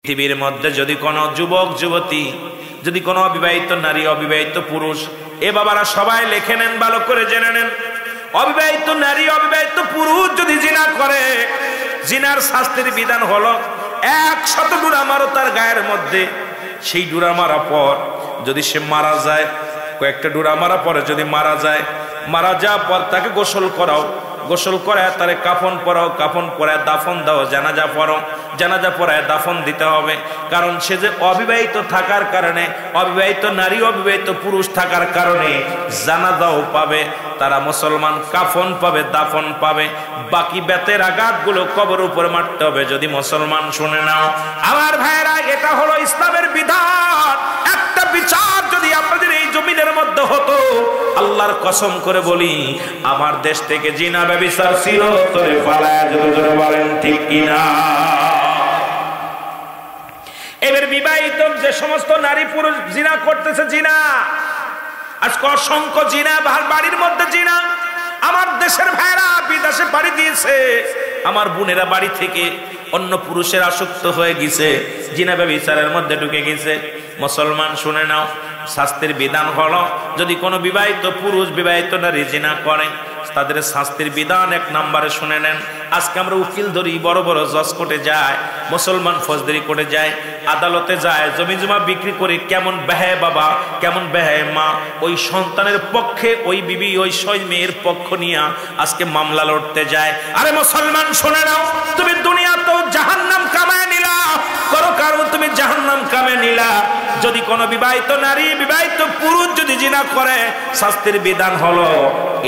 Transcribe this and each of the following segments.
পৃথিবীর মধ্যে যদি কোনো যুবক যুবতী, যদি কোনো অবিবাহিত নারী, অবিবাহিত পুরুষ, এ বাবারা সবাই লেখে নেন, ভালো করে জেনে নেন, অবিবাহিত নারী অবিবাহিত পুরুষ যদি জিনা করে, জিনার শাস্তির বিধান হলো 100 ডুরা মারো তার গায়ের মধ্যে। সেই ডুরা মারা পর যদি সে মারা যায়, কয়েকটা ডুরা মারা পরে যদি মারা যায়, মারা যাওয়ার পর তাকে গোসল করাও, গোসল করায় তারে কাফন পরাও, কাফন পরায় দাফন দাও, জানাজা পড়ো, জানাজা পড়ায় দাফন দিতে হবে। কারণ সে যে অবিবাহিত থাকার কারণে, অবিবাহিত নারী অবিবাহিত পুরুষ থাকার কারণে জানাজাও পাবে, তারা মুসলমান কাফন পাবে, দাফন পাবে। বাকি বেতের আঘাতগুলো কবর উপরে মারতে হবে যদি মুসলমান। শুনে নাও আমার ভাইয়েরা, এটা হলো ইসলামের বিধান। একটা বিচার যদি আপনাদের এই জমিনের মধ্যে হতো, আল্লাহর কসম করে বলি, আমার দেশ থেকে জিনা ব্যভিচার চিরতরে পালায়া যেত। জোরে বলেন ঠিক কিনা? এবার বিবাহিত যে সমস্ত নারী পুরুষ জিনা করতেছে, জিনা আজকে অসংখ্য জিনা, বাড়ির মধ্যে জিনা। আমার দেশের ভাইরা বিদেশে বাড়ি দিয়েছে, আমার বোনেরা বাড়ি থেকে অন্য পুরুষের আসক্ত হয়ে গেছে, জিনা ব্যভিচারের মধ্যে ঢুকে গেছে। মুসলমান শুনে নাও, শাস্তির বিধান হলো যদি কোনো বিবাহিত পুরুষ বিবাহিত নারী জিনা করে, তাদের শাস্তির বিধান 1 নম্বরে শুনে নেন। আজকে আমরা উকিল ধরি, বড় বড় জজ কোর্টে যায়, মুসলমান ফৌজদারি কোর্টে যায়, আদালতে যায়, জমি জমা বিক্রি করে কেমন বেহায় বাবা, কেমন বেহায় মা, ওই সন্তানের পক্ষে ওই বিবি, ওই মেয়ের পক্ষ নিয়ে আজকে মামলা লড়তে যায়। আরে মুসলমান শুনে নাও, তুমি দুনিয়া তো জাহান্নাম কামায় নিলা, করো কারো তুমি জাহান্নাম কামায় নিলা। যদি কোনো বিবাহিত নারী বিবাহিত পুরুষ যদি জিনা করে, শাস্তির বিধান হলো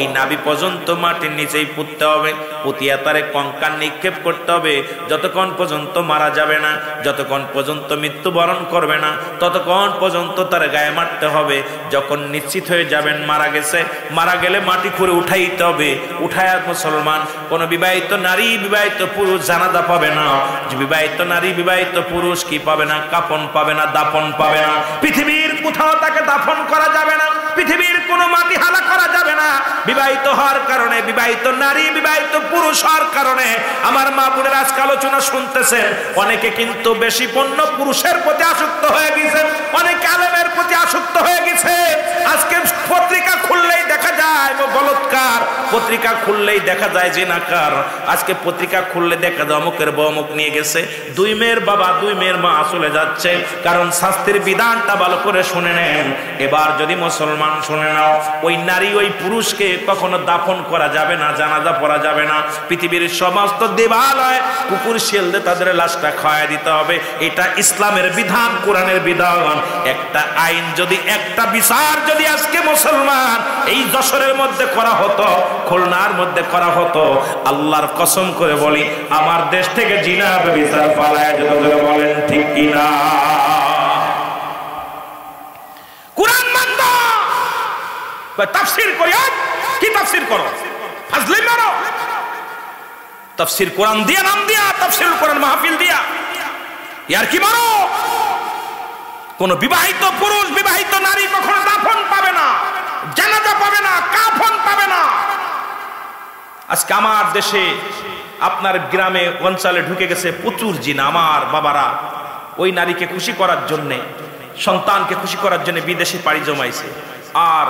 এই নাভি পর্যন্ত মাটির নিচেই পুঁততে হবে, পুঁতিয়া তারে কঙ্কাল নিক্ষেপ করতে হবে, যতক্ষণ পর্যন্ত মারা যাবে না, যতক্ষণ পর্যন্ত মৃত্যুবরণ করবে না, ততক্ষণ পর্যন্ত তার গায়ে মারতে হবে। যখন নিশ্চিত হয়ে যাবেন মারা গেছে, মারা গেলে মাটি খুঁড়ে উঠাইতে হবে। উঠায় মুসলমান কোন বিবাহিত নারী বিবাহিত পুরুষ জানাজা পাবে না, বিবাহিত নারী বিবাহিত পুরুষ কি পাবে না? কাফন পাবে না, দাফন পাবে না। পৃথিবীর কোথাও তাকে দাফন করা যাবে না, পৃথিবীর কোনো মাটি হালা করা যাবে না। বিবাহিত হওয়ার কারণে, বিবাহিত নারী বিবাহিত পুরুষ হওয়ার কারণে আমার মা বোনের আজকে আলোচনা শুনতেছেন, অনেকে কিন্তু বেশি পণ্য পুরুষের প্রতি আসক্ত হয়ে গেছে, অনেকে আলেমের প্রতি আসক্ত হয়ে গেছে। আজকে পত্রিকা খুললেই দেখা যায় বলৎকার, পত্রিকা খুললেই দেখা যায় জিনাকার, আজকে পত্রিকা খুললে দেখা যায় অমুকের বউ অমুক নিয়ে গেছে, 2 মেয়ের বাবা 2 মেয়ের মা চলে যাচ্ছে। কারণ শাস্তির বিধানটা ভালো করে শুনে নেন। এবার যদি মুসলমান শুনে নাও, ওই নারী ওই পুরুষকে কখনো দাফন করা যাবে না, জানাজা পড়া যাবে না। পৃথিবীর সমস্ত দেবালয় কুকুর শিয়ালদের তাদের লাশটা খাওয়াই দিতে হবে। এটা ইসলামের বিধান, কোরআনের বিধান। একটা আইন যদি, একটা বিচার যদি আজকে মুসলমান এই যশোরের মধ্যে করা হতো, খুলনার মধ্যে করা হতো, আল্লাহর কসম করে বলি আমার দেশ থেকে জিনা বিচার পালায় যেত। বলেন ঠিক কিনা? কোরআন মানব, তাফসীর করি, কি তাফসীর করো? ফাজলে মারো। তাফসীর কোরআন দিয়া নাম দিয়া, তাফসীর কোরআন মাহফিল দিয়া ইয়ার কি মারো? কোন বিবাহিত পুরুষ বিবাহিত নারী কখনো দাফন পাবে না, জানাজা পাবে না, কাফন পাবে না। আজকে আমার দেশে আপনার গ্রামে অঞ্চলে ঢুকে গেছে প্রচুর জিনা। আমার বাবারা ওই নারীকে খুশি করার জন্য, সন্তানকে খুশি করার জন্য বিদেশে পাড়ি জমাইছে, আর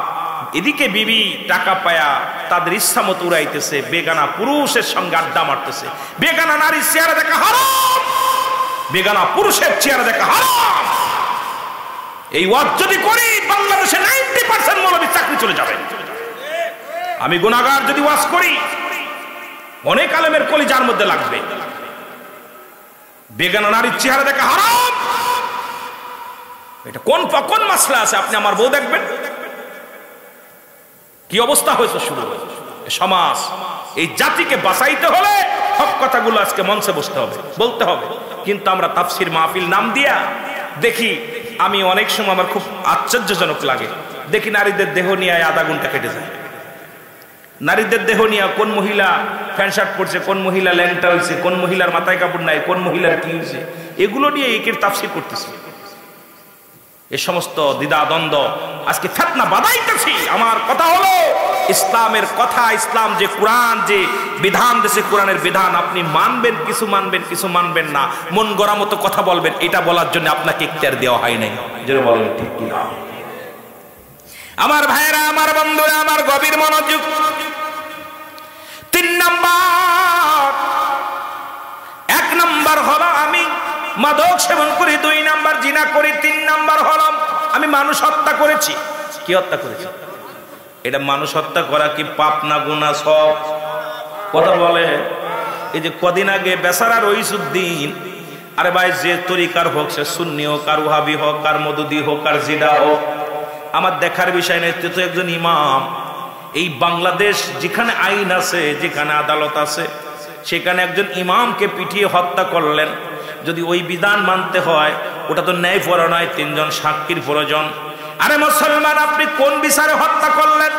এদিকে বিবি টাকা পায়া তাদের ইচ্ছা মতো উড়াইতেছে, বেগানা পুরুষের সঙ্গে আড্ডা মারতেছে। বেগানা নারীর চেহারা দেখা হারাম, বেগানা পুরুষের চেহারা দেখা হারাম। এই ওয়াজ যদি করি বাংলাদেশে 90% মৌলবী চাকরি চলে যাবে। আমি গুনাহগার যদি ওয়াজ করি অনেক আলেমের কলিজার মধ্যে লাগবে। বেগানা নারীর চেহারা দেখা হারাম, এটা কোন মাসলা আছে? আপনি আমার বউ দেখবেন কি অবস্থা হয়েছে শুরু সমাজ। এই জাতিকে বাঁচাইতে হলে হক কথাগুলো আজকে মঞ্চে বসতে হবে, বলতে হবে। কিন্তু আমরা তাফসীর মাহফিল নাম দিয়া দেখি, আমি অনেক সময় আমার খুব আশ্চর্যজনক লাগে, দেখি নারীদের দেহ নিয়ে আধা ঘন্টা কেটে যায়। নারীদের দেহ নিয়ে কোন মহিলা প্যান্ট শার্ট পরছে, কোন মহিলা ল্যাংটা হয়েছে, কোন মহিলার মাথায় কাপড় নাই, কোন মহিলার কি হয়েছে, এগুলো নিয়ে একের তাফসীর করতেছে। এ সমস্ত দ্বিধা দ্বন্দ্ব আজকে ফিতনা বাঁধাইতেছি। আমার কথা হলো ইসলামের কথা, ইসলাম যে কোরআন যে বিধান দেশে, কোরআনের বিধান আপনি মানবেন কিছু, মানবেন কিছু, মানবেন না, মন গড়া মতো কথা বলবেন, এটা বলার জন্য আপনাকে ইখতিয়ার দেওয়া হয় নাই। যেটা বলেন ঠিক কি না? আমার ভাইরা, আমার বন্ধুরা, আমার গভীর মনোযোগ। 3 নাম্বার, 1 নাম্বার হলো আমি মাদক সেবন করি, 2 নাম্বার জিনা করি, 3 নাম্বার হলো আমি মানুষ হত্যা করেছি। কি হত্যা করেছি? এটা মানুষ হত্যা করা কি পাপ না গুনাহ? সব কথা বলে। এই যে কদিন আগে বেচারা রইসুদ্দিন, আরে ভাই যে তরিকার হোক, সে সুন্নি হোক আর ওয়াহাবি হোক আর মদুদি হোক আর জিডা হোক, আমার দেখার বিষয় নেই, তুই তো একজন ইমাম। এই বাংলাদেশ যেখানে আইন আছে, যেখানে আদালত আছে, সেখানে একজন ইমামকে পিটিয়ে হত্যা করলেন। যদি ওই বিধান মানতে হয়, ওটা তো ন্যায় পড়া নয়, 3 জন সাক্ষীর প্রয়োজন। আরে মুসলমান, আপনি কোন বিচারে হত্যা করলেন?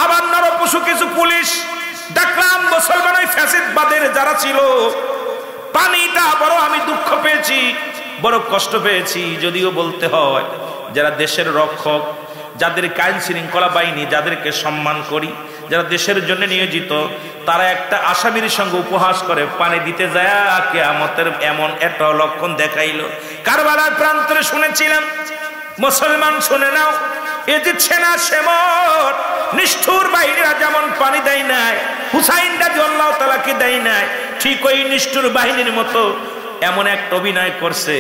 আবার নরপশু কিছু পুলিশ দেখলাম মুসলমান ওই ফ্যাসিদবাদের যারা ছিল, পানিটা বড় আমি দুঃখ পেয়েছি, বড় কষ্ট পেয়েছি। যদিও বলতে হয়, যারা দেশের রক্ষক, যাদের আইন শৃঙ্খলা বাহিনী, যাদেরকে সম্মান করি, যারা দেশের জন্য নিয়োজিত, তারা একটা আসামির সঙ্গে উপহাস করে পানি দিতে যায় কিয়ামতের এমন একটা লক্ষণ দেখাইলো। কারবালার প্রান্তরে শুনেছিলাম, মুসলমান শুনে নাও, এই যে ছেনা সেমর নিষ্ঠুর বাহিনীরা যেমন পানি দেয় নাই, হুসাইন রাদিয়াল্লাহু তাআলাকে দেয় নাই, ঠিক ওই নিষ্ঠুর বাহিনীর মতো এমন একটা অভিনয় করছে।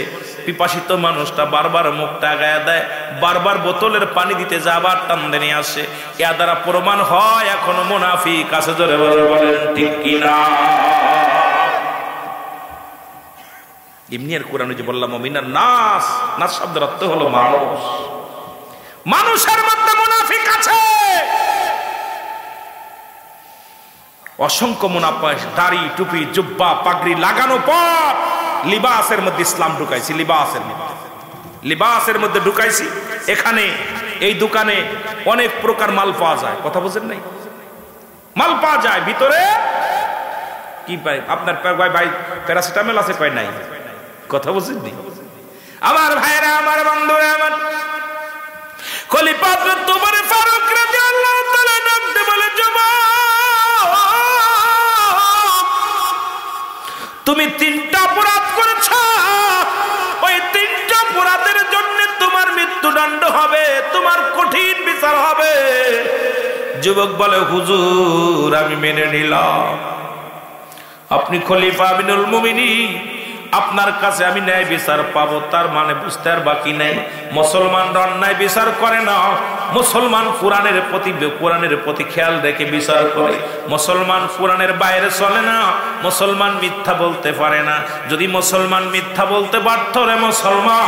পিপাসিত মানুষটা বারবার মুখটা আগায়া দেয়, বারবার বোতলের পানি দিতে যায়, আবার টানতে নিয়ে আসে। এর দ্বারা প্রমাণ হয় এখনো মুনাফিক আছে। জোরে বলেন ঠিক কিনা? ইমনিয়ার কোরআনে যে বললাম মুমিনান নাস, নাস শব্দের অর্থ হলো মানুষ। মানুষের মধ্যে মুনাফিক আছে। অসংখ্য মুনাফিক দাড়ি টুপি জুব্বা পাগড়ি লাগানো পর লিবাসের মধ্যে ইসলাম ঢুকাইছি, লিবাসের মধ্যে ঢুকাইছি। এখানে এই দোকানে অনেক প্রকার মাল পাওয়া যায়, কথা বুঝেন নাই? মাল পাওয়া যায় ভিতরে কি পাই আপনার ভাই প্যারাসিটামল আছে, কয় নাই, কথা বুঝেন নি? আমার ভাইরা, আমার বন্ধুরা, আমার খলিফা তোমার ফারুক রাদিয়াল্লাহু তাআলা ডাকতে বলে, তুমি 3টা অপরাধ করেছ, ওই 3টা অপরাধের জন্য তোমার মৃত্যুদণ্ড হবে, তোমার কঠিন বিচার হবে। যুবক বলে, হুজুর আমি মেনে নিলাম, আপনি খলিফা আমিনুল মুমিনিন, আপনার কাছে আমি ন্যায় বিচার পাবো। তার মানে বুঝতে আর বাকি নেই, মুসলমানরা অন্যায় বিচার করে না, মুসলমান কোরআনের প্রতি খেয়াল রেখে বিচার করে। মুসলমান কোরআনের বাইরে চলে না, মুসলমান মিথ্যা বলতে পারে না। যদি মুসলমান মিথ্যা বলতে পারত রে মুসলমান,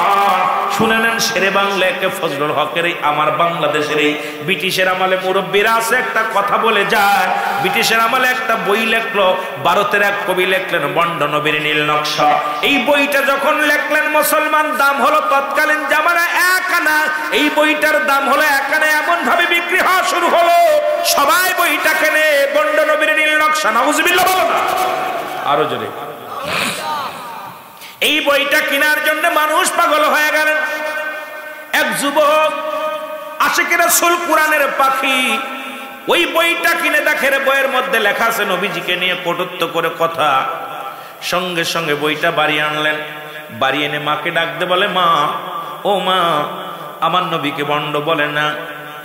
শুনে নেন শেরে বাংলা একে ফজলুল হকের এই আমার বাংলাদেশের এই ব্রিটিশের আমলে মুরব্বীরা আছে, একটা কথা বলে যায়। ব্রিটিশের আমলে একটা বই লেখলো, ভারতের এক কবি লেখলেন বন্ড নবীর নীল নকশা। এই বইটা যখন লেখলেন মুসলমান, দাম হলো তৎকালীন জামানায় 1 আনা। এই বইটার দাম হলো 1 আনা, এমন ভাবে বিক্রি হওয়া শুরু হলো, সবাই বইটা কেনে, বন্ড নবীর নীল নকশা। নাউজুবিল্লাহ বলো না, আরো জোরে। এই বইটা কেনার জন্য মানুষ পাগল হয়ে গেলেন। এক যুবক আশিকে রাসূল, কোরআনের পাখি, ওই বইটা কিনে দেখে বইয়ের মধ্যে লেখা আছে নবীজিকে নিয়ে কটূক্ত করে কথা। সঙ্গে সঙ্গে বইটা বাড়ি আনলেন, বাড়ি এনে মাকে ডাকতে বলে, মা, ও মা, আমার নবীকে বন্ড বলে না,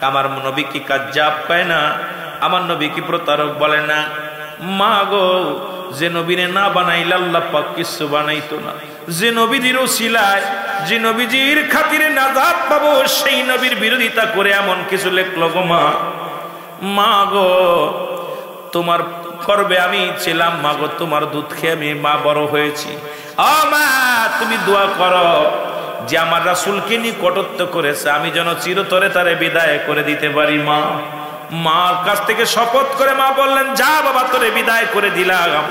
আমার নবী কি কাজ্জাব কয় না, আমার নবী কি প্রতারক বলে না। মা গো, যে নবীরে না বানাইলে আল্লাহ পাক কিছু বানাইতো না, যে নবীজির ওসিলায়, যে নবীজির খাতিরে নাজাত পাবো, সেই নবীর বিরোধিতা করে এমন কিছু লেখলো গো মা। মা গো, তোমার গর্ভে আমি ছিলাম, মা গো, তোমার দুধ খেয়ে আমি মা বড় হয়েছি। ও মা, তুমি দোয়া করো যে আমার রাসূলকে নিয়ে কটূক্ত করেছে, আমি যেন চিরতরে তারে বিদায় করে দিতে পারি। মা, মার কাছ থেকে শপথ করে মা বললেন, যা বাবা, তোরে বিদায় করে দিলাম,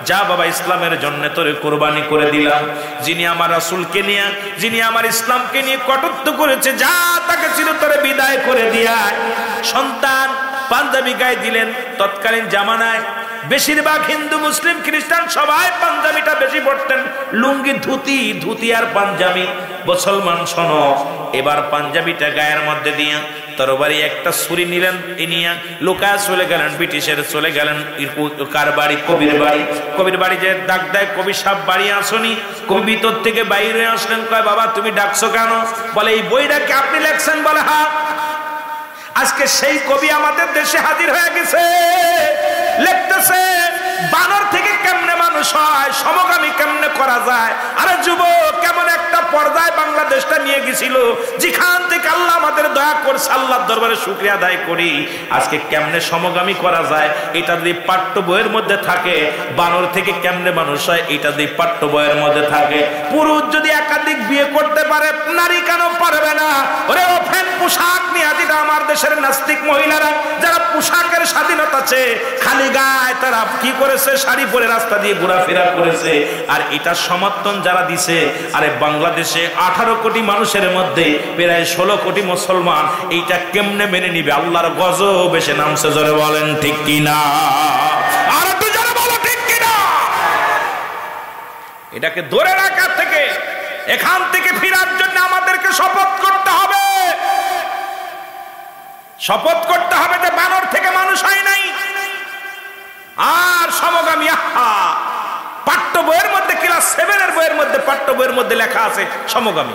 যা বাবা, ইসলামের জন্য তোরে কোরবানি করে দিলাম। যিনি আমার রাসূলকে নিয়ে, যিনি আমার ইসলামকে নিয়ে কটূক্ত করেছে, যা তাকে চিরতরে বিদায় করে দিয়া। সন্তান পাঞ্জাবি গায়ে দিলেন। তৎকালীন জামানায় বেশিরভাগ হিন্দু মুসলিম খ্রিস্টান সবাই পাঞ্জাবিটা বেশি পড়তেন, লুঙ্গি ধুতি, ধুতি আর পাঞ্জাবি মুসলমান শোনো, এবার পাঞ্জাবিটা গায়ের মধ্যে দিয়া তরবারি একটা ছুরি নিলেন, নিয়ে লুকায় চলে গেলেন, ব্রিটিশের চলে গেলেন কার বাড়ি? কবির বাড়ি। কবির বাড়ি যে ডাক দেয়, কবি সাহেব বাড়ি আসনি। কবি ভিতর থেকে বাইরে আসলেন, কয় বাবা তুমি ডাকছো কেন? বলে এই বইটা কি আপনি লেখছেন? বলে হ্যাঁ। আজকে সেই কবি আমাদের দেশে হাজির হয়ে গেছে, লিখতেছে বানর থেকে কেমনে মানুষ হয়, সমগামী কেমনে করা যায়। আরে যুবক, কেমন একটা পর্যায়ে বাংলাদেশটা নিয়ে গেছিল, যেখান থেকে আল্লাহ আমাদের দয়া করছে, আল্লাহর দরবারে শুকরিয়া আদায় করি। আজকে কেমনে সমগামী করা যায় এটা যদি পাঠ্য বইয়ের মধ্যে থাকে, বানর থেকে কেমনে মানুষ হয় এটা যদি পাঠ্য বইয়ের মধ্যে থাকে। পুরুষ যদি একাধিক বিয়ে করতে পারে, নারী কেন পারবে না? ওরে ওপেন পোশাক নিয়ে যেটা আমার দেশের নাস্তিক মহিলারা যারা পোশাকের স্বাধীনতা আছে, খালি গায়ে তারা কি করেছে? শাড়ি পরে রাস্তা দিয়ে ঘোরাফেরা করেছে। আর এটা সমর্থন যারা দিছে, আরে বাংলাদেশে 18 কোটি মানুষের মধ্যে প্রায় 16 কোটি মুসলমান, এইটা কেমনে মেনে নিবে? আল্লাহর গজব এসে নামছে, জোরে বলেন ঠিক কিনা? আর একটু জোরে বলো ঠিক কিনা? এটাকে ধরে রাখার থেকে, এখান থেকে ফেরার জন্য আমাদেরকে শপথ করতে হবে। শপথ করতে হবে যে বানর থেকে মানুষ হয় নাই। আর সমগামী, পাঠ্য বইয়ের মধ্যে ক্লাস 7 এর বইয়ের মধ্যে, পাঠ্য বইয়ের মধ্যে লেখা আছে সমগামী।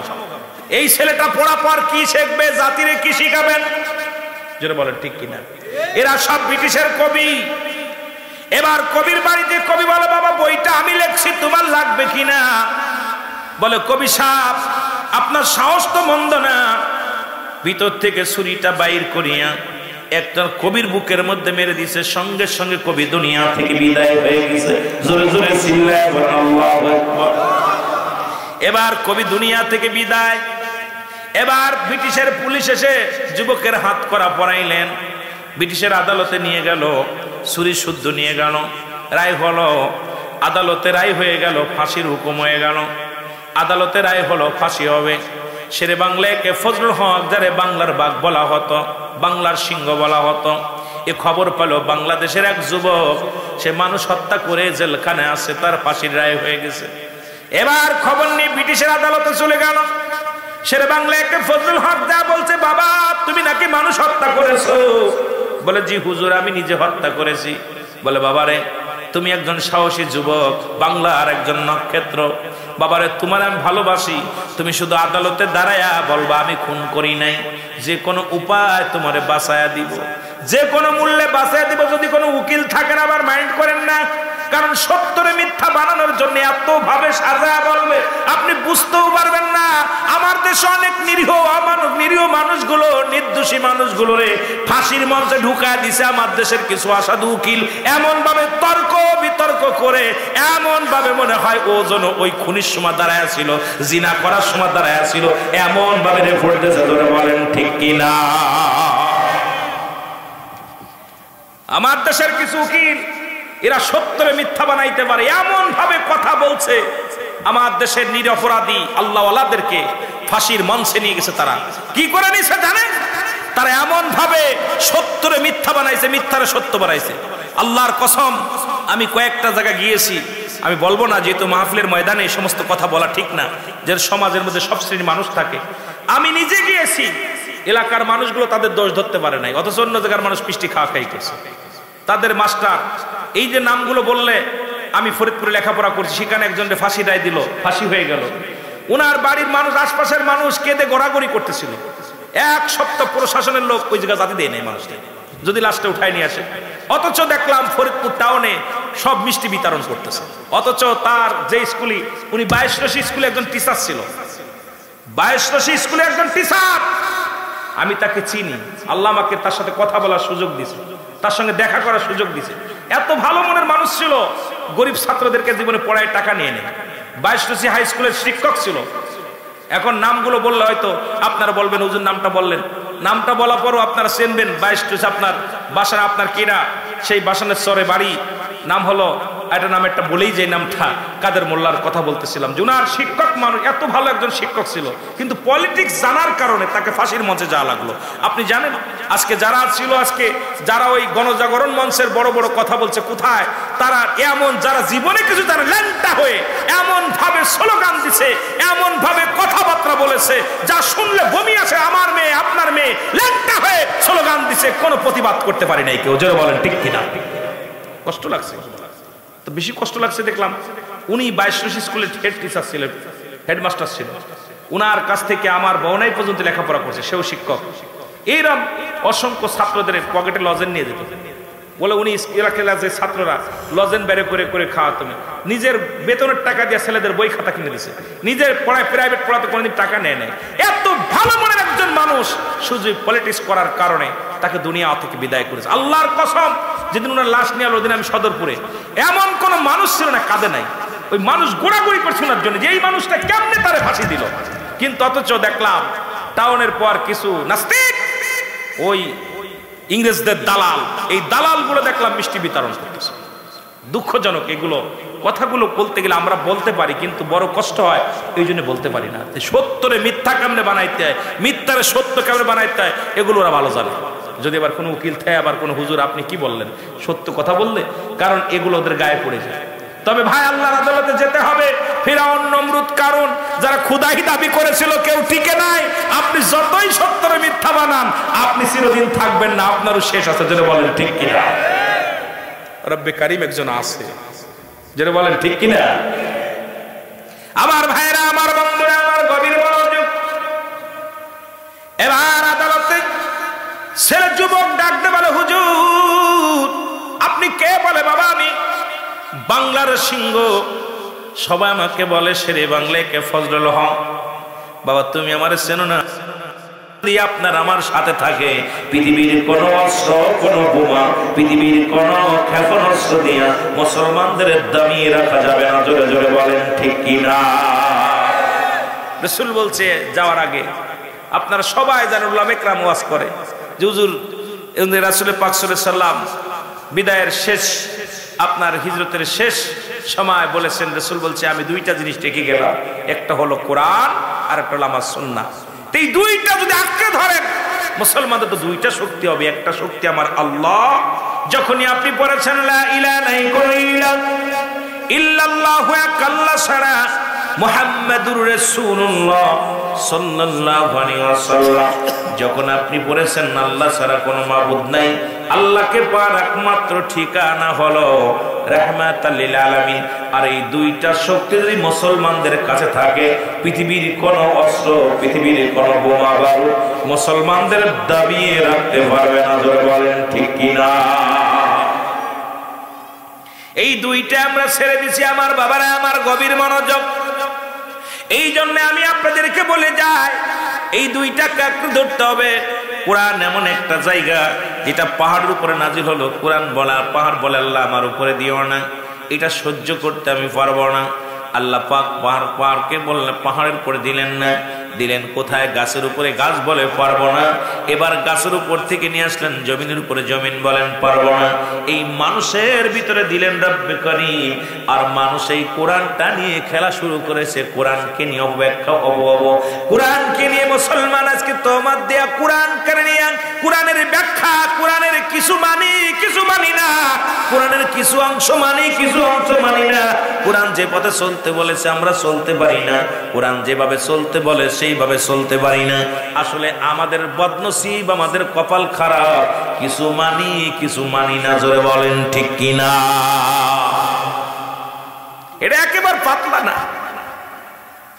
এই ছেলেটা পড়া পর কি শিখবে? জাতিরে কি শিখাবেন? যেটা বলেন ঠিক কিনা? এরা সব ব্রিটিশের কবি। এবার কবির বাড়িতে কবি বলে বাবা বইটা আমি লেখছি, তোমার লাগবে কিনা? বলে কবি সাহেব আপনার সাহস তো মন্দ না। ভিতর থেকে ছুরিটা বাইর করিয়া একটা কবির বুকের মধ্যে মেরে দিছে, সঙ্গে সঙ্গে কবি দুনিয়া থেকে বিদায় হয়ে গেছে। জোরে জোরে চিল্লায় বলেন আল্লাহু আকবার। এবার কবি দুনিয়া থেকে বিদায়। এবার ব্রিটিশের পুলিশ এসে যুবকের হাত করা পরাইলেন, ব্রিটিশের আদালতে নিয়ে গেল, ছুরি শুদ্ধ নিয়ে গেল, রায় হলো, আদালতে রায় হয়ে গেল, ফাঁসির হুকুম হয়ে গেল। আদালতে রায় হলো ফাঁসি হবে। শেরে বাংলাকে ফজলুল হক, যারে বাংলার বাঘ বলা হতো, বাংলার সিংহ বলা হতো, এ খবর পেল বাংলাদেশের এক যুবক, সে মানুষ হত্যা করে জেলখানে আছে, তার ফাঁসির রায় হয়ে গেছে। এবার খবর নিয়ে ব্রিটিশের আদালতে চলে গেল। শেরে বাংলাকে ফজলুল হক যা বলছে, বাবা তুমি নাকি মানুষ হত্যা করেছো? বলে জি হুজুর আমি নিজে হত্যা করেছি। বলে বাবারে তুমি একজন সাহসী যুবক, বাংলার একজন নক্ষত্র, বাবারে তোমার আমি ভালোবাসি, তুমি শুধু আদালতে দাঁড়ায়া বলবা আমি খুন করি নাই, যে কোনো উপায় তোমারে বাঁচায়া দিব, যে কোনো মূল্যে বাঁচায়া দিব। যদি কোনো উকিল থাকেন আবার মাইন্ড করেন না, কারণ সত্যরে মিথ্যা বানানোর জন্য এত ভাবে সাজা বলবে আপনি বুঝতেও পারবেন না। আমার দেশে অনেক নিরীহ মানুষগুলো, নির্দোষী মানুষগুলো রে ফাঁসির মঞ্চে ঢুকায় দিছে আমার দেশের কিছু অসাধু উকিল, এমন ভাবে তর্ক বিতর্ক করে, এমন ভাবে মনে হয় ও যেন ওই খুনির সময় দাঁড়ায় ছিল, জিনা করার সময় দাঁড়ায় ছিল, এমন ভাবে রেফার দিয়েছে। ধরে বলেন ঠিক কিনা? আমার দেশের কিছু উকিল এরা সত্যরে মিথ্যা বানাইতে পারে, এমন ভাবে কথা বলছে। আমার দেশের নিরপরাধী আল্লাহওয়ালাদেরকে ফাঁসির মঞ্চে নিয়ে গেছে। তারা কি করে নিছে জানেন? তারা এমন ভাবে সত্যরে মিথ্যা বানাইছে, মিথ্যারে সত্য বানাইছে। আল্লাহর কসম, আমি কয়েকটা জায়গা গিয়েছি, আমি বলবো না যেহেতু মাহফিলের ময়দানে এই সমস্ত কথা বলা ঠিক না, যে সমাজের মধ্যে সব শ্রেণীর মানুষ থাকে। আমি নিজে গিয়েছি, এলাকার মানুষগুলো তাদের দোষ ধরতে পারে নাই, অথচ অন্য জায়গার মানুষ পিষ্টি খাওয়া খাই করছে। তাদের মাস্টার, এই যে নামগুলো বললে, আমি ফরিদপুরে লেখাপড়া করছি, সেখানে একজনকে ফাঁসি রায় দিল, ফাঁসি হয়ে গেল। ওনার বাড়ির মানুষ, আশপাশের মানুষ কেঁদে গড়াগড়ি করতেছিল। এক সপ্তাহ প্রশাসনের লোক ওই জায়গা জাতি দেয় নাই মানুষকে, যদি লাস্টে উঠায় নিয়ে আসে। অথচ দেখলাম ফরিদপুর টাউনে সব মিষ্টি বিতরণ করতেছে। অথচ তার যে স্কুলে, উনি 22 স্কুলে একজন টিচার ছিল, 22 স্কুলে একজন টিচার। আমি তাকে চিনি, আল্লাহ আমাকে তার সাথে কথা বলার সুযোগ দিয়েছে, তার সঙ্গে দেখা করার সুযোগ দিয়েছে। এত ভালো মনের মানুষ ছিল, গরিব ছাত্রদেরকে জীবনে পড়ায় টাকা নিয়ে নেয়। 22 হাই স্কুলের শিক্ষক ছিল। এখন নামগুলো বললে হয়তো আপনারা বলবেন হুজুর নামটা বললেন, নামটা বলার পরও আপনারা চিনবেন 22 আপনার বাসার, আপনার কিনা সেই বাসানের চরে বাড়ি, নাম হলো এটা, নাম একটা বলেই যে নামটা কাদের মোল্লার কথা বলতেছিলাম, জুনার শিক্ষক মানুষ, এত ভালো একজন শিক্ষক ছিল, কিন্তু পলিটিক্স জানার কারণে তাকে ফাঁসির মঞ্চে যাওয়া লাগলো। আপনি জানেন আজকে যারা ছিল, আজকে যারা ওই গণজাগরণ মঞ্চের বড় বড় কথা বলছে, কোথায় তারা? এমন যারা জীবনে কিছু তারা ল্যাংটা হয়ে এমন ভাবে স্লোগান দিছে, এমন ভাবে কথাবার্তা বলেছে, যা শুনলে বমি আসে, আমার মেয়ে আপনার মেয়ে ল্যাংটা হয়ে স্লোগান দিছে, কোনো প্রতিবাদ করতে পারি নাই কেউ। জোরে বলেন ঠিক কিনা? কষ্ট লাগছে তো, বেশি কষ্ট লাগছে দেখলাম উনি 22 স্কুলের হেড টিচার ছিলেন, হেডমাস্টার ছিলেন। উনার কাছ থেকে আমার বোনাই পর্যন্ত লেখাপড়া করছে, সেও শিক্ষক। এইরকম অসংখ্য ছাত্রদের পকেটে লজেন নিয়ে যেত, বলে উনি এলাকার যে ছাত্ররা লজেন বেড়ে করে করে খাওয়াতো, নিজের বেতনের টাকা দিয়ে ছেলেদের বই খাতা কিনে দিছে, নিজের পড়ায় প্রাইভেট পড়াতে কোনোদিন টাকা নেয় নাই। এত ভালো মনের একজন মানুষ শুধু পলিটিক্স করার কারণে তাকে দুনিয়া থেকে বিদায় করেছে। আল্লাহর কসম, যেদিন ওনার লাশ নিয়ে আলো, ওদিন আমি সদরপুরে, এমন কোন মানুষ ছিল না কাঁদে নাই। ওই মানুষ গোড়াগড়ি করছে ওনার জন্য যে এই মানুষটা কেমনে তারে ফাঁসি দিল। কিন্তু অথচ দেখলাম টাউনের পর কিছু নাস্তিক, ওই ইংরেজদের দালাল, এই দালালগুলো দেখলাম মিষ্টি বিতরণ করতেছে। দুঃখজনক, এগুলো কথাগুলো বলতে গেলে আমরা বলতে পারি, কিন্তু বড় কষ্ট হয়, এই জন্য বলতে পারি না। সত্যরে মিথ্যা কেমনে বানাইতে হয়, মিথ্যারে সত্য কেমনে বানাইতে হয়, এগুলো ওরা ভালো জানে। যদি আবার কোনো উকিল থাকে, আবার কোনো হুজুর আপনি কি বললেন সত্য কথা বললে, কারণ এগুলো ওদের গায়ে পড়ে যায়। তবে ভাই, আল্লাহর আদালতে যেতে হবে। ফিরাউন, নমরুদ, কারুন, যারা খুদাই দাবি করেছিল, কেউ টিকে নাই। আপনি যতই সত্যরে মিথ্যা বানান, আপনি চিরদিন থাকবেন না, আপনারও শেষ আছে। যেটা বলেন ঠিক কিনা? রব্বে কারিম একজন আছে, যেটা বলেন ঠিক কিনা? আমার ভাইরা, আমার বন্ধুরা, আমার গভীর মনোযোগ। এবার আদালতে ছেলে যুবক ডাকতে বলে, হুজুর আপনি কে? বলে, বাবা আমি বাংলার সিংহ, সবাই আমাকে বলে শেরে বাংলায় কে ফজলুল হক। বাবা তুমি আমার চেনো না? আপনার আমার সাথে থাকে, পৃথিবীর কোন অস্ত্র, কোন বোমা, পৃথিবীর কোন ক্ষেপণাস্ত্র দিয়া মুসলমানদের দামিয়ে রাখা যাবে না। জোরে জোরে বলেন ঠিক কিনা? রাসূল বলছে যাওয়ার আগে, আপনারা সবাই জানেন উলামা ইকরাম ওয়াজ করে যে হুজুর রাসূল পাক সাল্লাল্লাহু আলাইহি সাল্লাম বিদায়ের শেষ, আপনার হিজরতের শেষ সময় বলেছেন, রাসূল বলছে আমি দুইটা জিনিস রেখে গেলাম, একটা হলো কোরআন আর একটা হলো আমার সুন্নাহ। এই দুইটা যদি আঁকড়ে ধরেন, মুসলমানদের তো দুইটা শক্তি হবে। একটা শক্তি আমার আল্লাহ, যখনই আপনি পড়েছেন লা ইলাহা ইল্লাল্লাহু এক আল্লাহ ছাড়া মুহাম্মাদুর রাসূলুল্লাহ সাল্লাল্লাহু আলাইহি ওয়াসাল্লাম, যখন আপনি পড়েছেন আল্লাহ ছাড়া কোনো মাবুদ নাই, আল্লাহকে পাওয়ার একমাত্র ঠিকানা হলো রাহমাতাল লিল আলামিন। আর এই দুইটা শক্তি যদি মুসলমানদের কাছে থাকে, পৃথিবীর কোন অস্ত্র, পৃথিবীর কোন বোমা বারুদ মুসলমানদের দাবিয়ে রাখতে পারবে না। জোরে বলেন ঠিক কিনা? এই দুইটা আমরা ছেড়ে দিছি আমার বাবারা, আমার গভীর মনোযোগ। এই জন্য আমি আপনাদেরকে বলে যাই, এই দুইটাকে একটু ধরতে হবে। কোরআন এমন একটা জায়গা যেটা পাহাড়ের উপরে নাজিল হলো, কোরআন বলা, পাহাড় বলে আল্লাহ আমার উপরে দিও না, এটা সহ্য করতে আমি পারবো না। আল্লাহ পাক পাহাড়কে বললেন পাহাড়ের উপরে দিলেন না, দিলেন কোথায়? গাছের উপরে, গাছ বলে পারবো না। এবার গাছের উপর থেকে নিয়ে আসলেন জমিনের উপরে, জমিন বলেন পারবো না। এই মানুষের ভিতরে দিলেন রব্বে কারীম, আর মানুষ এই কোরআনটা নিয়ে খেলা শুরু করেছে, কোরআনকে নিয়ে অবব্যাখ্যা, কোরআনকে নিয়ে মুসলমান আজকে তহমাত দেয়া, কোরআনকে নিয়ে কোরআনের ব্যাখ্যা, কোরআনের কিছু মানি কিছু মানি না, কোরআনের কিছু অংশ মানি কিছু অংশ মানি না। কোরআন যে পথে চলতে বলেছে আমরা চলতে পারি না, কোরআন যেভাবে চলতে বলে সেইভাবে চলতে পারি না। আসলে আমাদের বদনসিব, আমাদের কপাল খারাপ, কিছু মানি কিছু মানি না। জোরে বলেন ঠিক কিনা? এটা একেবারে পাতলা না,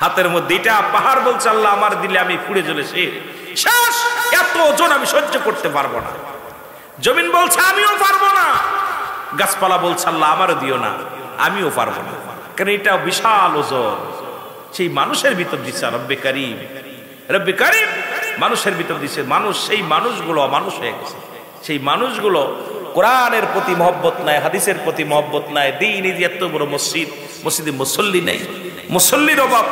হাতের মধ্যে এটা পাহাড় বলছে আল্লাহ আমার দিলে আমি পুড়ে জ্বলে শেষ, এত ওজন আমি সহ্য করতে পারবো না। জমিন বলছে আমিও পারবো না, গাছপালা বলছে আল্লাহ আমারও দিও না, আমিও পারবো না, কারণ এটা বিশাল ওজন। সেই মানুষের ভিতর দিচ্ছে রব্বে কারীম, রব্বে কারীম মানুষের ভিতর দিচ্ছে। মানুষ, সেই মানুষগুলো অমানুষ হয়ে গেছে। সেই মানুষগুলো কোরআনের প্রতি মহব্বত নাই, হাদিসের প্রতি মহব্বত নাই। দিন এত বড় মসজিদ, মসজিদে মুসল্লি নাই, মুসল্লির অভাব।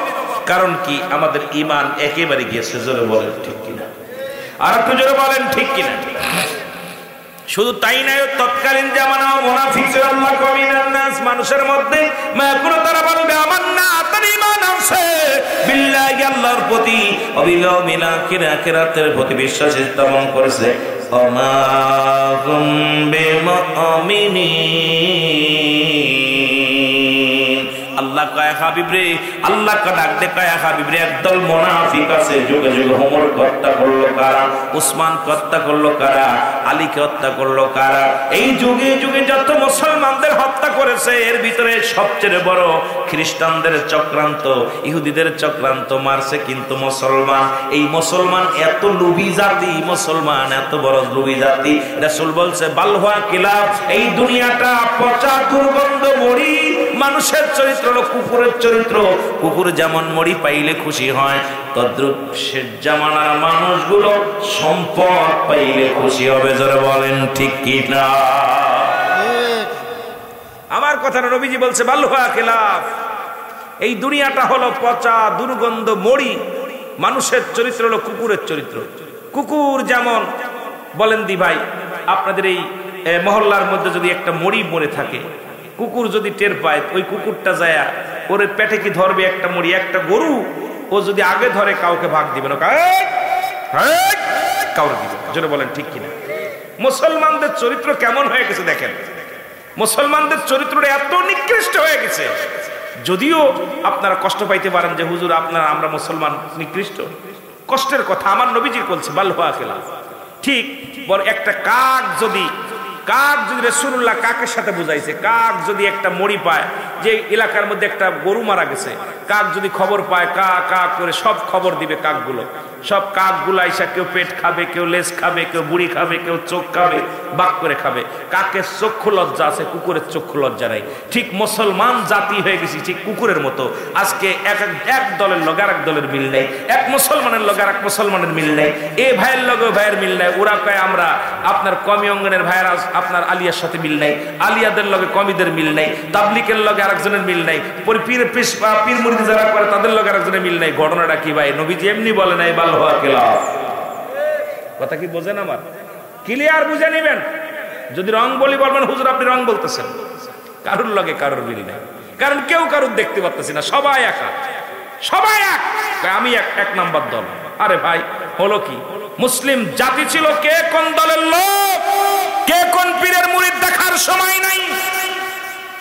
কারণ কি? আমাদের ঈমান একেবারে গিয়েছে। জোরে বলেন ঠিক কিনা? আর একটু জোরে বলেন ঠিক কিনা? শুধু তাই নাই, তৎকালীন জামানা মুনাফিক ছিল আল্লাহ কমিনান নাস, মানুষের মধ্যে মায়াকুল তারা বলবে আমার না তার ঈমান আছে বিল্লাহি, আল্লাহর প্রতি, ওয়াবিল ইয়াউমিল আখির, আখিরাতের প্রতি বিশ্বাস স্থাপন করেছে। ওমা হুম বিমুমিনিন, আল্লাহ কয় হাবিব রে, আল্লাহ কা ডাক দে, কয় হাবিব রে, একদল মুনাফিক আছে, যুগে যুগে ওমর হত্যা করলো কারা, উসমান হত্যা করলো কারা, আলীকে হত্যা করলো কারা, এই যুগে যুগে যত মুসলমানদের হত্যা করেছে এর ভিতরে সবচেয়ে বড় খ্রিস্টানদের চক্রান্ত, ইহুদিদের চক্রান্ত মারছে কিন্তু মুসলমান। এই মুসলমান এত লোভী জাতি, মুসলমান এত বড় লোভী জাতি। রাসূল বলছে বালহুয়া কিলাব, এই দুনিয়াটা পচা দুর্গন্ধ মরি, মানুষের চরিত্র হলো কুকুরের চরিত্র। কুকুর যেমন মরি পাইলে খুশি হয়, তদ্রুপ শেষ জামানার মানুষগুলো সম্পদ পাইলে খুশি হবে। যারা বলেন ঠিক কি না? আমার কথা না, নবীজি বলছে বালহুয়া কিলাব, এই দুনিয়াটা হলো পচা দুর্গন্ধ মরি, মানুষের চরিত্র হলো কুকুরের চরিত্র। কুকুর যেমন, বলেন দি ভাই, আপনাদের এই মহল্লার মধ্যে যদি একটা মরি মরে থাকে, কুকুর যদি টের পায়, ওই কুকুরটা যায় ওর পেটে কি ধরবে একটা মরি, একটা গরু ও যদি আগে ধরে কাউকে ভাগ দিবে না, কাউকে দিবে। জোরে বলেন ঠিক কিনা? মুসলমানদের চরিত্র কেমন হয়ে গেছে দেখেন, মুসলমানদের চরিত্রটা এত নিকৃষ্ট হয়ে গেছে। যদিও আপনারা কষ্ট পাইতে পারেন যে হুজুর আপনারা, আমরা মুসলমান নিকৃষ্ট, কষ্টের কথা আমার নবীজি বলছে বালহুয়া কিলাব। ঠিক বড় একটা কাক যদি রাসূলুল্লাহ কাকের সাথে বুঝাইছে, কাক যদি একটা মরি পায়, যে এলাকার মধ্যে একটা গরু মারা গেছে, কাক যদি খবর পায়, কা কা করে সব খবর দিবে কাকগুলো, সব কাকগুলো আইসা কেউ পেট খাবে, কেউ লেজ খাবে, কেউ বুড়ি খাবে, কেউ চোখ খাবে, বাক করে খাবে। কাকের চক্ষু লজ্জা আছে, কুকুরের চক্ষু লজ্জা নাই। ঠিক মুসলমান জাতি হয়ে গেছি ঠিক কুকুরের মতো। আজকে এক দলের লগে আরেক দলের মিল নেই, এক মুসলমানের লগে আরেক মুসলমানের মিল নেই, এ ভাইয়ের লগে ভাইয়ের মিল নাই। ওরা কয় আমরা আপনার কমি অঙ্গনের ভাইয়েরা আপনার আলিয়ার সাথে মিল নাই, আলিয়াদের লগে কমিদের মিল নাই, তাবলিকের লগে আরেকজনের মিল নাই, পীর মুরিদ যারা করে তাদের লগে আরেকজনের মিল নাই। ঘটনাটা কি ভাই? নবীজি এমনি বলে নাই বালহুয়া কিলাব। কথা কি বোঝেন? আমার ক্লিয়ার বুঝে নিবেন। যদি রং বলি বলবেন হুজুর আপনি রং বলতেছেন, কারুর লগে কারুর মিল নাই, কারণ কেউ কারুর দেখতে পাচ্ছি না, সবাই একা, সবাই এক। আমি এক নাম্বার দল। আরে ভাই হলো কি, মুসলিম জাতি ছিল কে কোন দলের লোক, কে কোন পীরের মুরিদ দেখার সময় নাই।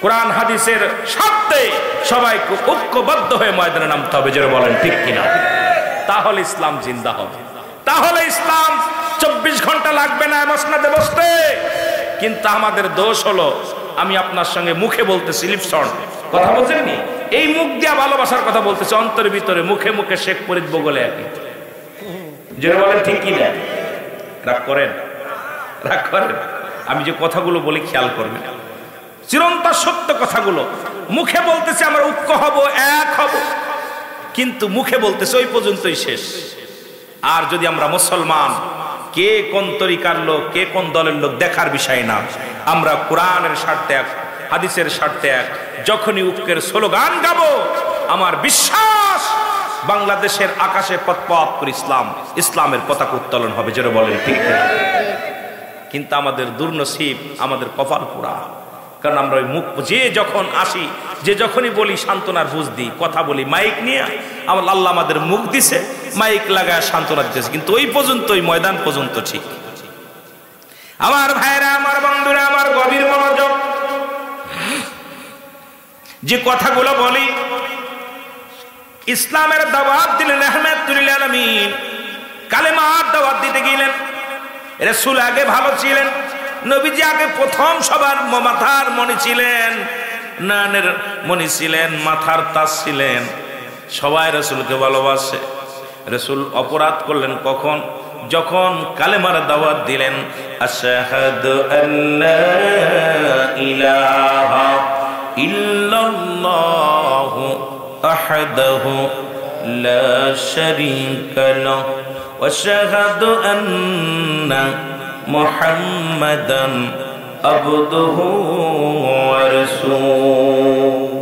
কোরআন হাদিসের শব্দে সবাইকে ঐক্যবদ্ধ হয়ে ময়দানে নামতে হবে। যারা বলেন ঠিক কিনা? তাহলে ইসলাম জিন্দা হবে, তাহলে ইসলাম 24 ঘন্টা লাগবে না মসনদে বসতে। কিন্তু আমাদের দোষ হলো, আমি আপনার সঙ্গে মুখে বলতেছি লিপসন, কথা বলছেননি, এই মুখ দিয়া ভালোবাসার কথা বলতেছি, অন্তরের ভিতরে মুখে মুখে শেখ ফরিদ বগলে একই। যারা বলেন ঠিক কিনা? রাগ করেন, রাগ করেন। আমি যে কথাগুলো বলি খেয়াল করবেন, চিরন্তন সত্য কথাগুলো। মুখে বলতেছে আমরা ঐক্য হব, এক হব, কিন্তু মুখে বলতেছে ওই পর্যন্তই শেষ। আর যদি আমরা মুসলমান, কে কোন তরিকার লোক, কে কোন দলের লোক দেখার বিষয় না, আমরা কোরআনের স্বার্থে এক, হাদিসের স্বার্থে এক। যখনই ঐক্যের স্লোগান গাবো, আমার বিশ্বাস বাংলাদেশের আকাশে পথ করে ইসলামের পতাকা উত্তোলন হবে। যেটা বলেন ঠিক না? কিন্তু আমাদের দুর্নসিব, আমাদের কপাল পোড়া, কারণ আমরা ওই মুখ যে যখন আসি, যে যখনই বলি সান্ত্বনার বুঝ দিই, কথা বলি মাইক নিয়ে, আল্লাহ আমাদের মুখ দিছে, মাইক লাগায় সান্ত্বনা দিতেছে, কিন্তু ওই পর্যন্ত, ওই ময়দান পর্যন্ত ঠিক। আমার ভাইরা, আমার বন্ধুরা, আমার গভীর মনোযোগ, যে কথাগুলো বলি, ইসলামের দাওয়াত দিলেন রাহমাতুল লিল আলামিন, কালেমার দাওয়াত দিতে গেলেন। রাসূল আগে ভালো ছিলেন, নবীজি আগে প্রথম সবার মাথার মণি ছিলেন, নানের মণি ছিলেন, মাথার তাজ ছিলেন, সবাই রাসূলকে ভালোবাসে। রাসূল অপরাধ করলেন কখন? যখন কালেমার দাওয়াত দিলেন, আশহাদু আল্লা ইলাহা ইল্লাল্লাহু আহাদাহু লা শারীকা লাহু ওয়া আশহাদু আন্না মুহাম্মাদান আবদুহু ওয়া রাসূলুহু।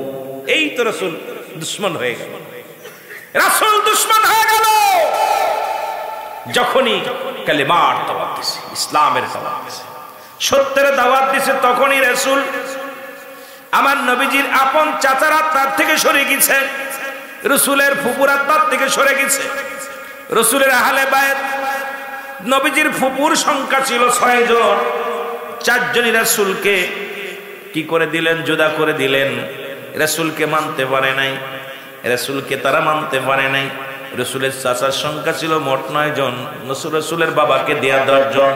এই তো রাসূল দুশমন হয়ে গেল, রাসূল দুশমন হয়ে গেল। যখনই কালেমার দাওয়াত দিছে, ইসলামের দাওয়াত দিছে, সত্যের দাওয়াত দিছে, তখনই রাসূল আমার নবীজির আপন চাচারা তার থেকে সরে গেছে, রাসূলের ফুপুরা তার থেকে সরে গেছে, রাসূলের আহলে বায়ত, নবীজির ফুপুর সংখ্যা ছিল 6 জন, 4 জনই রাসূলকে কি করে দিলেন? জুদা করে দিলেন। রাসূলকে মানতে পারে নাই, রাসূলকে তারা মানতে পারে নাই। রাসূলের চাচার সংখ্যা ছিল মোট 9 জন, রাসূলের বাবাকে দেয়া 10 জন।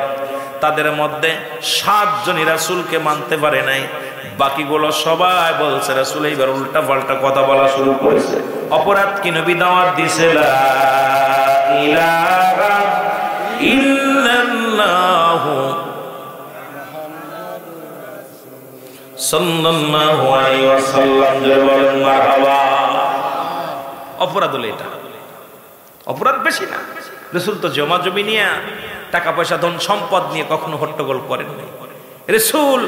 তাদের মধ্যে 7 জনই রাসূলকে মানতে পারে নাই, বাকিগুলো সবাই বলছে রাসূল এইবার উল্টা পাল্টা কথা বলা শুরু করেছে। অপরাধ কি? নবী দাওয়াত দিছে লা ইলাহা ইল্লাল্লাহু সাল্লাল্লাহু আলাইহি ওয়াসাল্লাম বলেন মারহাবা। অপরাধ হলো এটা, অপরাধ বেশি না। রাসূল তো জমা জমি নিয়ে, টাকা পয়সা ধন সম্পদ নিয়ে কখনো হট্টগোল করেন নাই। রাসূল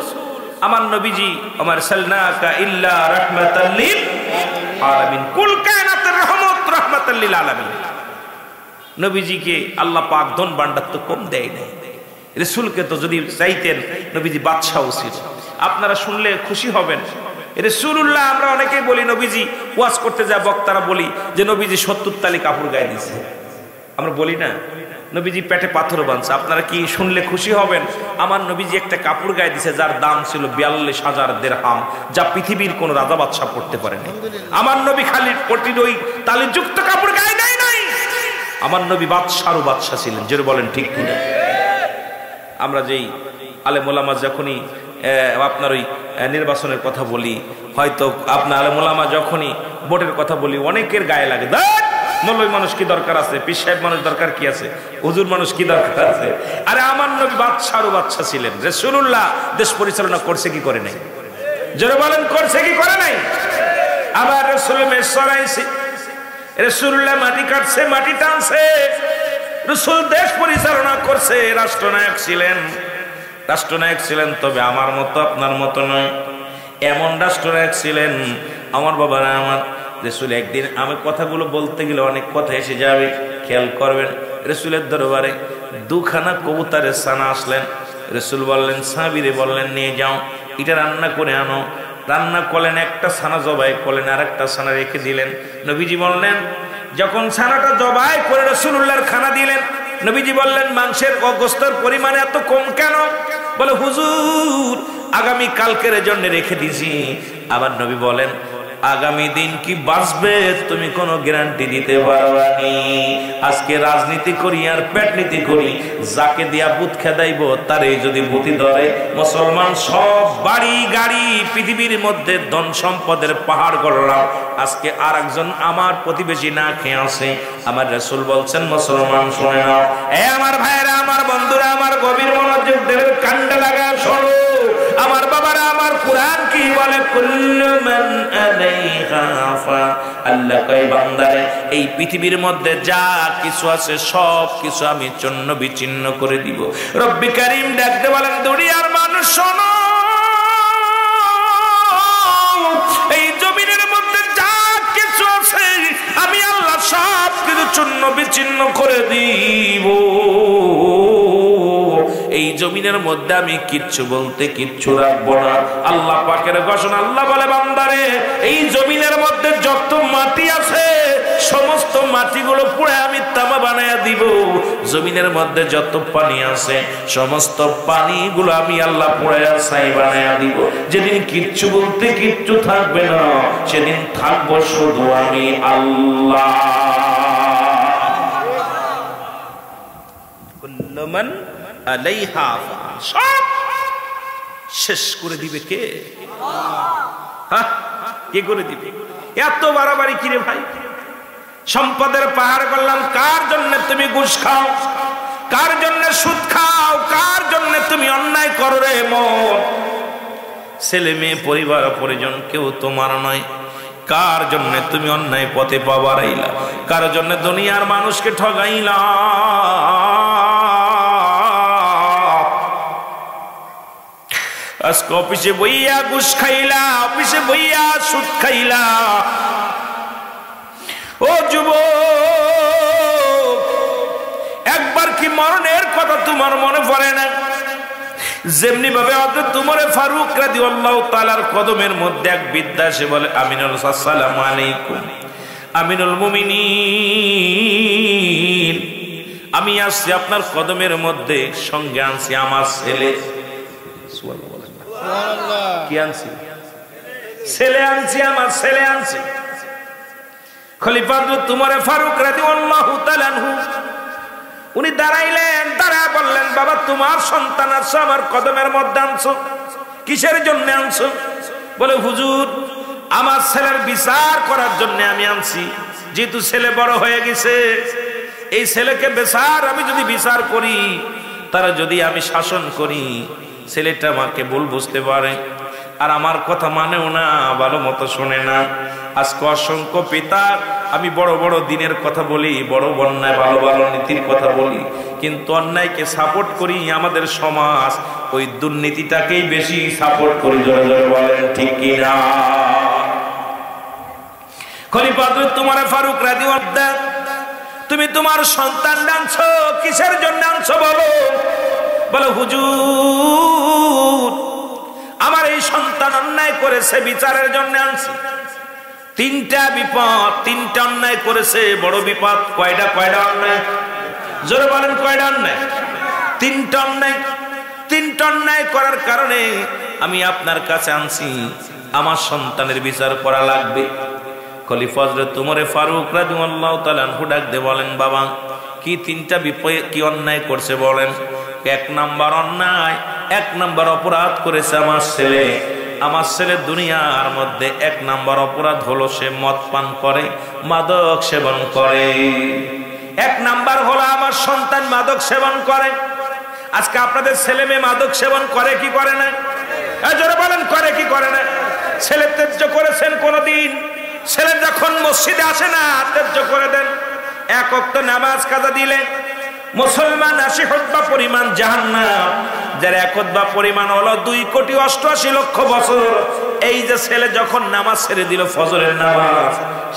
আমার নবীজি আমার সাল্লাকা ইল্লা রাহমাতাল লিল আলামিন, কুল কায়নাতের রহমত রাহমাতাল লিল আলামিন। নবীজিকে আল্লাহ পাক ধন ভান্ডার তো কম দেয় নাই। রাসূলকে তো যদি চাইতেন নবীজি বাদশাহ ছিল। আপনারা শুনলে খুশি হবেন, রাসূলুল্লাহ আমরা অনেকেই বলি, নবীজি ওয়াজ করতে যায় বক্তারা বলি যে নবীজি 70 তালি কাপড় গায়ে দিয়েছে। আমরা বলি না নবীজি পেটে পাথর বাঁধছে। আপনারা কি শুনলে খুশি হবেন? আমার নবীজি একটা কাপড় গায়ে দিয়েছে যার দাম ছিল 42,000 দিরহাম, যা পৃথিবীর কোন রাজা বাদশা পড়তে পারেনি। আমার নবী খালি পটির ওই তালিযুক্ত কাপড় গায়ে দেয় নাই, আমার নবী বাদশারও বাদশা ছিলেন। জোরে বলেন ঠিক কিনা? আমরা যেই আলেম ওলামা যখনই আপনার ওই নির্বাচনের কথা বলি, হয়তো আপনার আলেম ওলামা যখনই ভোটের কথা বলি, অনেকের গায়ে লাগে, মৌলবী মানুষ কি দরকার আছে, পীর সাহেব মানুষ দরকার কি আছে, হুজুর মানুষ কি দরকার আছে? আরে আমার নবী বাদশারও বাদশা ছিলেন। রাসূলুল্লাহ দেশ পরিচালনা করছে কি করে নাই? জোরে বলেন করছে কি করে নাই? আবার রাসূল মেষ চড়াইছে, রাসূলুল্লাহ মাটি কাটছে, মাটি টানছে, রাসূল দেশ পরিচালনা করছে, রাষ্ট্রনায়ক ছিলেন, রাষ্ট্রনায়ক ছিলেন। তবে আমার মতো আপনার মতো নয়, এমন রাষ্ট্রনায়ক ছিলেন। আমার বাবারা, আমার রাসূল একদিন আমি কথাগুলো বলতে গেলে অনেক কথা এসে যাবে, খেয়াল করবেন। রাসূলের দরবারে 2খানা কবুতরের ছানা আসলেন। রাসূল বললেন, সাহাবীরে বললেন নিয়ে যাও, এটা রান্না করে আনো। রান্না করলেন, একটা ছানা জবাই করলেন, আর একটা ছানা রেখে দিলেন। নবীজি বললেন, যখন ছানাটা জবাই করে রাসূলুল্লাহর খানা দিলেন, নবীজি বললেন, মাংসের গোস্তের পরিমাণ এত কম কেন? বলে, হুজুর আগামী কালকের জন্য রেখে দিছি। আবার নবী বলেন, আগামী দিন কি বাঁচবে তুমি কোনো গ্যারান্টি দিতে পারবানি। আজকে রাজনীতি করি আর পেটনীতি করি, যাকে দিয়া বুথ খেদাইব তারে যদি বুতি ধরে, মুসলমান সব বাড়ি গাড়ি পৃথিবীর মধ্যে ধন সম্পদের পাহাড় গড়লাম, আজকে আর একজন আমার প্রতিবেশী না খেয়ে আছে। আমার রাসূল বলছেন, মুসলমান শুনে নাও, এ আমার ভাইরা, আমার বন্ধুরা, আমার গভীর মনোযোগ দেবের কান্ডা লাগা শোনো। আমার বাবারা, আমার কুরআন কি বলে? কুল্লু মান আলাইহা ফান। আল্লাহ কয়, বান্দারে এই পৃথিবীর মধ্যে যা কিছু আছে সব কিছু আমি চূর্ণ বিচ্ছিন্ন করে দিব। রব্বি কারীম ডাকতে বলেন, দুনিয়ার মানুষ শোনো, এই জমিনের মধ্যে যা কিছু আছে আমি আল্লাহ সব কিছু চূর্ণ বিচ্ছিন্ন করে দিব। এই জমিনের মধ্যে আমি কিচ্ছু বলতে কিচ্ছু রাখবো না। আল্লাহ পাকের ঘোষণা। আল্লাহ বলে, বান্দারে এই জমিনের মধ্যে যত মাটি আছে সমস্ত মাটিগুলো পুড়ে আমি তামা বানায়া দিব। জমিনের মধ্যে যত পানি আছে সমস্ত পানিগুলো আমি আল্লাহ পুড়ায়া ছাই বানায়া দিব। যেদিন কিচ্ছু বলতে কিচ্ছু থাকবে না, সেদিন থাকবো শুধু আমি আল্লাহ। কুল্লুমান আলাইহা ফান, সব শেষ করে দিবে কে? হ্যাঁ, কে করে দিবে? এত বাড়াবাড়ি কিরে ভাই? সম্পদের পাহাড় করলাম, কার জন্য তুমি ঘুষ খাও, কার জন্য সুদ খাও, কার জন্য তুমি অন্যায় করো রে মন? ছেলে মেয়ে পরিবার পরিজন কেউ তোমার নয়, কার জন্য তুমি অন্যায় পথে পা বাড়াইলা, কার জন্য দুনিয়ার মানুষকে ঠগাইলা? আজকে অফিসে বইয়া ঘুষ খাইলা, অফিসে বইয়া সুদ খাইলা। ও যুবক, একবার কি মরণের কথা তোমার মনে পড়ে না? যেমনি ভাবে হযরত উমর ফারুক রাদিয়াল্লাহু তাআলার কদমের মধ্যে এক বৃদ্ধা এসে বলে, আমিনুল, আসসালামু আলাইকুম, আমিনুল মুমিনিন, আমি আসছি আপনার কদমের মধ্যে, সঙ্গে আনছি আমার ছেলে। সুবহানাল্লাহ, কি আনছি? ছেলে আনছি, আমার ছেলে আনছি। খলিফা উমর ফারুক রাদিয়াল্লাহু তাআলা আনহু উনি দাঁড়াইলেন, দাঁড়ায় বললেন, বাবা তোমার সন্তান আছে আমার কদমের মধ্যে আনছো, কিসের জন্য আনছো? বলে হুজুর আমার ছেলের বিচার করার জন্য আমি আনছি। যেহেতু ছেলে বড় হয়ে গেছে, এই ছেলেকে বিচার আমি যদি বিচার করি, তারা যদি আমি শাসন করি, ছেলেটা আমাকে ভুল বুঝতে পারে আর আমার কথা মানেও না, ভালো মতো শোনে না। আজকে অসংখ্য পিতা, আমি বড় বড় দিনের কথা বলি, বড় অন্যায় ভালো ভালো নীতির কথা বলি, কিন্তু অন্যায়কে সাপোর্ট করি। আমাদের সমাজ ওই দুর্নীতিটাকেই বেশি সাপোর্ট করি। জোরে জোরে বলেন ঠিক কি না? খলিফা উমর ফারুক রাদিয়াল্লাহু আনহু, তুমি তোমার সন্তান আনছো, কিসের জন্য আনছো বলো? বলো হুজুর আমার এই সন্তান অন্যায় করেছে, বিচারের জন্য আনছি। তিনটা বিপদ, তিনটা অন্যায় করেছে, বড় বিপদ। কয়টা কয়টা অন্যায়? জোরে বলেন কয়টা অন্যায়? তিনটা অন্যায়। তিনটা অন্যায় করার কারণে আমি আপনার কাছে আনছি, আমার সন্তানের বিচার করা লাগবে। খলিফা হযরত উমর ফারুক রাদিয়াল্লাহু তাআলা আনহু ডাক দিয়ে বলেন, বাবা কি তিনটা বিপদ, কি অন্যায় করছে বলেন? এক নাম্বার অন্যায়, এক নাম্বার অপরাধ করেছে আমার ছেলে। আমার ছেলে দুনিয়ার মধ্যে এক নাম্বার অপরাধ হলো সে মদ পান করে, মাদক সেবন করে। এক নাম্বার হলো আমার সন্তান মাদক সেবন করে। আজকে আপনাদের ছেলে মেয়ে মাদক সেবন করে কি করে না? জোরে বলেন করে কি করে না? ছেলে ত্যায্য করেছেন কোনদিন? ছেলে যখন মসজিদে আসে না ত্যায্য করে দেন। এক ওয়াক্ত নামাজ কাজা দিলে মুসলমান 80 পরিমাণ জাহান্নাম, যার 1 পরিমাণ হলো 2,88,00,000 বছর। এই যে ছেলে যখন নামাজ ছেড়ে দিল ফজরের নামাজ,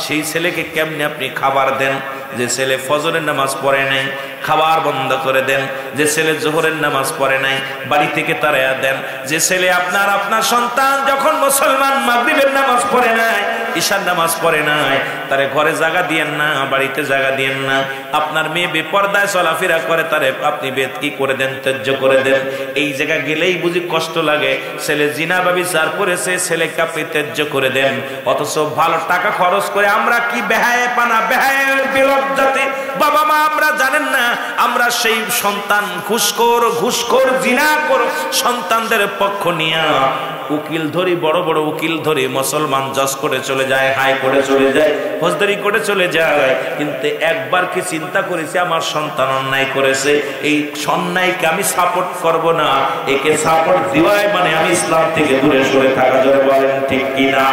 সেই ছেলেকে কেমনে আপনি খাবার দেন? যে ছেলে ফজরের নামাজ পড়ে নাই খাবার বন্ধ করে দেন। যে ছেলে জোহরের নামাজ পড়ে নাই বাড়ি থেকে তাড়াইয়া দেন। যে ছেলে আপনার সন্তান যখন মুসলমান মাগরিবের নামাজ পড়ে নাই, ঈশার নামাজ পড়ে নাই, তারে ঘরে জায়গা দিয়েন না, বাড়িতে জায়গা দিয়েন না। আপনার মেয়ে বেপরদায় চলাফেরা করে, তারে আপনি কি করে দেন? ত্যায্য করে দেন। এই জায়গা গেলেই বুঝি কষ্ট লাগে। ছেলে জিনা বা বিচার করেছে, ছেলেকে আপনি ত্যায্য করে দেন। অথচ ভালো টাকা খরচ করে আমরা কি বেহায়ে পানা, বেহায়ের বিলজ্জাতে বাবা মা আমরা জানেন না, আমরা সেই সন্তান ঘুষখোর জিনাখোর সন্তানদের পক্ষ নিয়ে উকিল ধরি, বড় বড় উকিল ধরি, মুসলমান জজ করে চলে যায়, হাই করে চলে যায়, ফৌজদারি করে চলে যায়। কিন্তু একবার কি চিন্তা করেছি আমার সন্তান অন্যায় করেছে, এই অন্যায়কে আমি সাপোর্ট করব না। একে সাপোর্ট দিওয়াই মানে আমি ইসলাম থেকে দূরে সরে থাকা। জোরে বলেন ঠিক কিনা?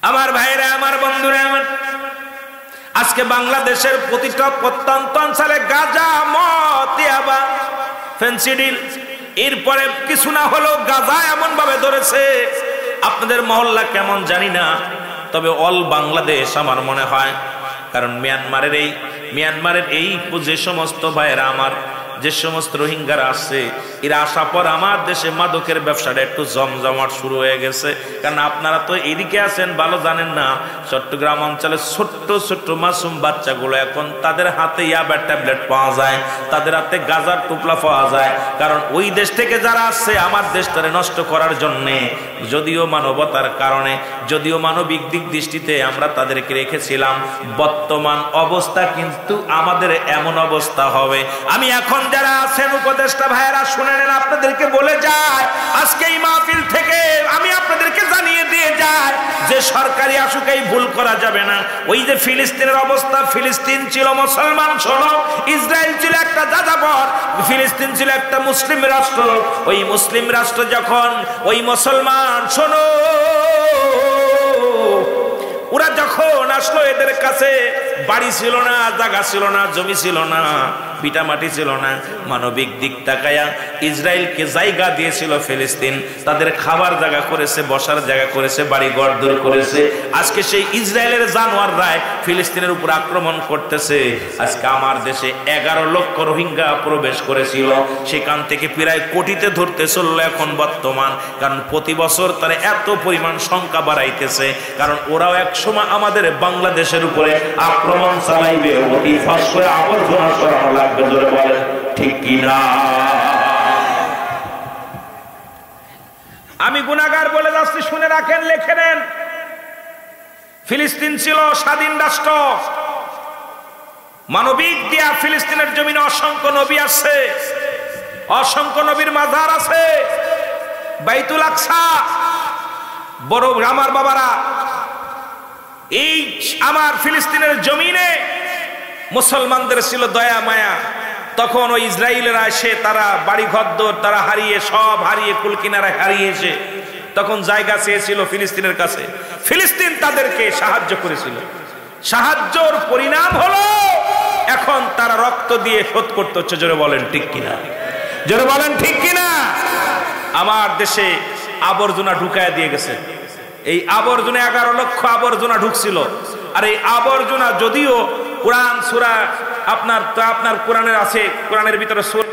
আমার ভাইরা, আমার বন্ধুরা, আমার আজকে বাংলাদেশের প্রতিটা প্রত্যন্ত অঞ্চলে গাঁজা, মদ, ইয়াবা, ফেন্সিডিল, এরপরে কিছু না হলেও গাঁজা এমন ভাবে ধরেছে। আপনাদের মহল্লা কেমন জানি না, তবে অল বাংলাদেশ আমার মনে হয়। কারণ মিয়ানমারের এই যে সমস্ত ভাইয়েরা, আমার যে সমস্ত রোহিঙ্গারা আছে, এরা আসার পর আমার দেশে মাদকের ব্যবসাটা একটু জমজমাট শুরু হয়ে গেছে। কারণ আপনারা তো এদিকে আছেন, ভালো জানেন না, চট্টগ্রাম অঞ্চলে ছোট্ট ছোট্ট মাসুম বাচ্চাগুলো এখন তাদের হাতে ইয়াবার ট্যাবলেট পাওয়া যায়, তাদের হাতে গাঁজার টুপলা পাওয়া যায়। কারণ ওই দেশ থেকে যারা আসছে আমার দেশটারে নষ্ট করার জন্যে, যদিও মানবতার কারণে, যদিও মানবিক দিক দৃষ্টিতে আমরা তাদেরকে রেখেছিলাম, বর্তমান অবস্থা কিন্তু আমাদের এমন অবস্থা হবে। আমি এখন যারা আছেন উপদেষ্টা ভাইয়েরা শুনে নেন, আপনাদেরকে বলে যায়, আজকে এই মাহফিল থেকে আমি আপনাদেরকে জানিয়ে দিয়ে যাই যে সরকারি আসুকেই ভুল করা যাবে না। ওই যে ফিলিস্তিনের অবস্থা, ফিলিস্তিন ছিল মুসলমান, শোনো, ইসরায়েল ছিল একটা যাযাবর, ফিলিস্তিন ছিল একটা মুসলিম রাষ্ট্র। ওই মুসলিম রাষ্ট্র যখন ওই মুসলমান, শোনো, ওরা যখন আসলো, এদের কাছে বাড়ি ছিল না, জায়গা ছিল না, জমি ছিল না, পিটা মাটি ছিল না। মানবিক দিক তাকায়া ইসরায়েলকে জায়গা দিয়েছিল ফিলিস্তিন, তাদের খাবার জায়গা করেছে, বসার জায়গা করেছে, বাড়ি ঘর দূর করেছে। আজকে সেই ইসরায়েলের জানোয়াররা ফিলিস্তিনের উপর আক্রমণ করতেছে। আজকে আমার দেশে 11 লক্ষ রোহিঙ্গা প্রবেশ করেছিল, সেখান থেকে প্রায় কোটিতে ধরতে চললো এখন বর্তমান। কারণ প্রতি বছর তারা এত পরিমাণ সংখ্যা বাড়াইতেছে, কারণ ওরাও এক সময় আমাদের বাংলাদেশের উপরে আক্রমণ চালাইবে, অতি ফাঁস করে আবর্জনা সরানো লাগবে। জোরে বলেন ঠিক কিনা? আমি গুনাহগার বলে যাচ্ছি, শুনে রাখেন, লিখে নেন। ফিলিস্তিন ছিল স্বাধীন রাষ্ট্র। মানবিক দিয়া ফিলিস্তিনের জমিনে অসংখ্য নবী আছে, অসংখ্য নবীর মাজার আছে। বাইতুল আকসা, বড় আমার বাবারা, এই আমার ফিলিস্তিনের জমিনে মুসলমানদের ছিল দয়া মায়া। তখন ওই ইসরায়েলেরা এসে তারা বাড়ি ঘরদোর তারা হারিয়ে, সব হারিয়ে, কুল কিনারা হারিয়েছে, তখন জায়গা চেয়েছিল ফিলিস্তিনের কাছে। ফিলিস্তিন তাদেরকে সাহায্য করেছিল। সাহায্যের পরিণাম হলো এখন তারা রক্ত দিয়ে শোধ করতে হচ্ছে। জোরে বলেন ঠিক কিনা, জোরে বলেন ঠিক কিনা। আমার দেশে আবর্জনা ঢুকায় দিয়ে গেছে। এই আবর্জনা 11 লক্ষ আবর্জনা ঢুকছিল। আর এই আবর্জনা যদিও কোরআন সূরা আপনার কোরআনের আছে, কোরআনের ভিতরে সূরা